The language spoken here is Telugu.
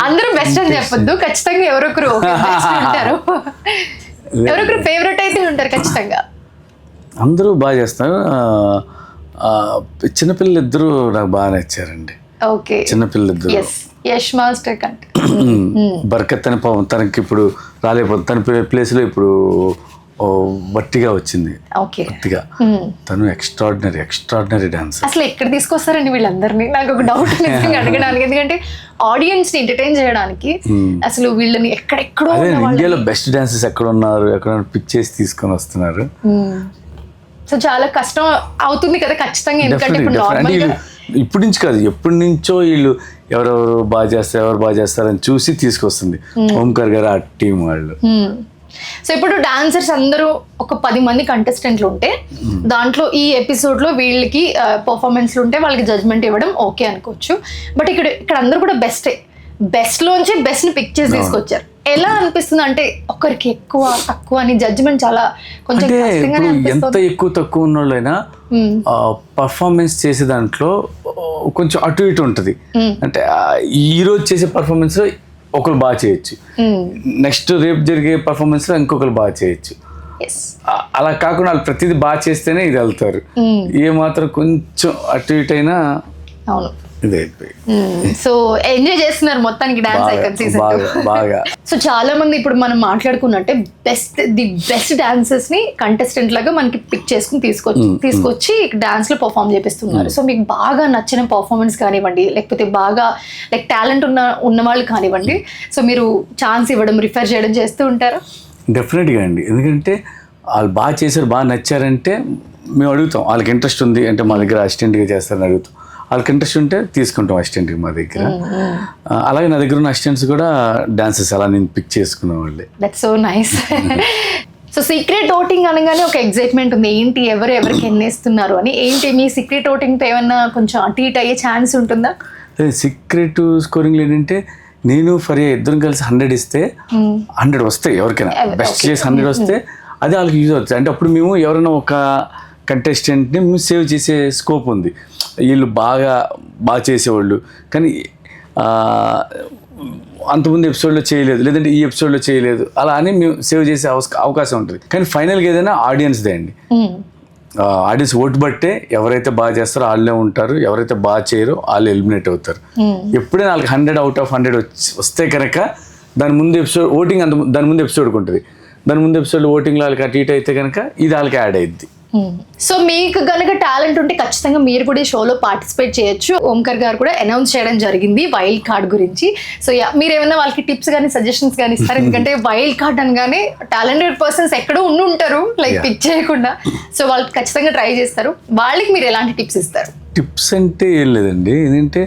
అందరూ బెస్ట్ అని చెప్పొద్దు, ఖచ్చితంగా ఎవరొకరు ఉంటారు, ఎవరొకరు ఫేవరెట్ అయితే ఉంటారు ఖచ్చితంగా. అందరూ బాగా చేస్తారు. చిన్నపిల్లలు ఇద్దరు నాకు బాగా నచ్చారండి. ఓకే, చిన్నపిల్లలు ఇద్దరు. యష్ మాస్టర్ కంటే బర్కత్ అని పాపం తనకి ఇప్పుడు రాలేకపోతుంది, తన ప్లేస్లో ఇప్పుడు బట్టిగా వచ్చింది. ఓకే, బట్టిగా తను ఎక్స్ట్రాడినరీ డాన్స్. అసలు ఎక్కడ తీసుకొస్తారండి వీళ్ళందరినీ? నాకు ఒక డౌట్ అడగడానికి, ఎందుకంటే ఆడియన్స్ ని ఎంటర్టైన్ చేయడానికి అసలు వీళ్ళని ఎక్కడెక్కడో ఇండియాలో బెస్ట్ డాన్సర్స్ ఎక్కడ ఉన్నారు, ఎక్కడ పిక్ చేసి తీసుకొని వస్తున్నారు. సో చాలా కష్టం అవుతుంది కదా ఖచ్చితంగా, ఎందుకంటే ఇప్పుడు నార్మల్ గా ఇప్పటి నుంచి కాదు, ఎప్పటి నుంచో వీళ్ళు ఎవరెవరు బాగా చేస్తారని చూసి తీసుకొస్తుంది ఓంకార్ గారు ఆ టీం వాళ్ళు. సో ఇప్పుడు డాన్సర్స్ అందరూ ఒక 10 మంది కంటెస్టెంట్లు ఉంటే దాంట్లో ఈ ఎపిసోడ్ లో వీళ్ళకి పర్ఫార్మెన్స్లు ఉంటే వాళ్ళకి జడ్జ్మెంట్ ఇవ్వడం ఓకే అనుకోవచ్చు. బట్ ఇక్కడ అందరూ కూడా బెస్ట్ లోంచి బెస్ట్ ని పిక్ చేసి తీసుకొచ్చారు. ఎలా అనిపిస్తుంది అంటే ఒకరికి ఎక్కువ తక్కువ అని జడ్జ్మెంట్ చాలా కొంచెం ఎంత ఎక్కువ తక్కువ ఉన్న వాళ్ళైనా పర్ఫార్మెన్స్ చేసే దాంట్లో కొంచెం అటు ఇటు ఉంటుంది. అంటే ఈ రోజు చేసే పర్ఫార్మెన్స్ లో ఒకరు బాగా చేయొచ్చు, నెక్స్ట్ రేపు జరిగే పర్ఫార్మెన్స్ లో ఇంకొకరు బాగా చేయొచ్చు. అలా కాకుండా వాళ్ళు ప్రతిదీ బాగా చేస్తేనే ఇది వెళ్తారు. ఏ మాత్రం కొంచెం అటు ఇటు అయినా సో ఎంజాయ్ చేస్తున్నారు మొత్తానికి డాన్స్ ఐకాన్ సీజన్ బాగా. సో చాలా మంది ఇప్పుడు మనం మాట్లాడుకున్నట్టే ది బెస్ట్ డాన్సర్స్ ని కంటెస్టెంట్ లాగా మనకి పిక్ చేసుకుని తీసుకొచ్చి డాన్స్ లో పర్ఫామ్ చేపిస్తున్నారు. సో మీకు బాగా నచ్చిన పర్ఫార్మెన్స్ కానివ్వండి, లేకపోతే బాగా టాలెంట్ ఉన్న వాళ్ళు కానివ్వండి, సో మీరు ఛాన్స్ ఇవ్వడం రిఫర్ చేయడం చేస్తూ ఉంటారా? డెఫినెట్గా అండి, ఎందుకంటే వాళ్ళు బాగా చేశారు, బాగా నచ్చారంటే మేము అడుగుతాం. వాళ్ళకి ఇంట్రెస్ట్ ఉంది అంటే మా దగ్గర అసిస్టెంట్గా చేస్తారని అడుగుతాం. వాళ్ళకి ఇంట్రెస్ట్ ఉంటే తీసుకుంటాం అసిస్టెంట్కి మా దగ్గర. అలాగే నా దగ్గర ఉన్న అసిస్టెంట్స్ కూడా డాన్సెస్ అలా నేను పిక్ చేసుకునే వాళ్ళే. That's so nice. So secret voting అనగానే ఒక ఎగ్జైట్మెంట్ ఉంది, ఏంటి ఎవరికి ఎన్నేస్తున్నారు అని. ఏంటి మీ సీక్రెట్ ఓటింగ్తో ఏమన్నా కొంచెం అటు ఇటు అయ్యే ఛాన్స్ ఉంటుందా? సీక్రెట్ స్కోరింగ్ ఏంటంటే నేను ఫరియా ఇద్దరం కలిసి 100 ఇస్తే 100 వస్తాయి ఎవరికైనా, బెస్ట్ చేసి 100 వస్తే అది వాళ్ళకి యూజ్ అవుతుంది. అంటే అప్పుడు మేము ఎవరైనా ఒక కంటెస్టెంట్ని మేము సేవ్ చేసే స్కోప్ ఉంది. వీళ్ళు బాగా చేసేవాళ్ళు కానీ అంతకుముందు ఎపిసోడ్లో చేయలేదు, లేదంటే ఈ ఎపిసోడ్లో చేయలేదు, అలా అని మేము సేవ్ చేసే అవకాశం ఉంటుంది. కానీ ఫైనల్గా ఏదైనా ఆడియన్స్దే అండి. ఆడియన్స్ ఓటు బట్టే ఎవరైతే బాగా చేస్తారో వాళ్ళే ఉంటారు, ఎవరైతే బాగా చేయరో వాళ్ళు ఎలిమినేట్ అవుతారు. ఎప్పుడైనా వాళ్ళకి 100 out of 100 వస్తే కనుక దాని ముందు ఎపిసోడ్ ఓటింగ్ దాని ముందు ఎపిసోడ్కి ఉంటుంది. దాని ముందు ఎపిసోడ్ ఓటింగ్లో వాళ్ళకి అటు ఇటు అయితే కనుక ఇది వాళ్ళకి యాడ్ అయ్యిద్ది. సో మీకు కనుక టాలెంట్ ఉంటే ఖచ్చితంగా మీరు కూడా ఈ షోలో పార్టిసిపేట్ చేయొచ్చు. ఓంకార్ గారు కూడా అనౌన్స్ చేయడం జరిగింది వైల్డ్ కార్డ్ గురించి. సో మీరు ఏమైనా వాళ్ళకి టిప్స్ కానీ సజెషన్స్ కానీ ఇస్తారు? ఎందుకంటే వైల్డ్ కార్డ్ అనగానే టాలెంటెడ్ పర్సన్స్ ఎక్కడో ఉంటారు లైక్ పిక్ చేయకుండా, సో వాళ్ళకి ఖచ్చితంగా ట్రై చేస్తారు. వాళ్ళకి మీరు ఎలాంటి టిప్స్ ఇస్తారు? టిప్స్ అంటే ఏం లేదండి, ఏంటంటే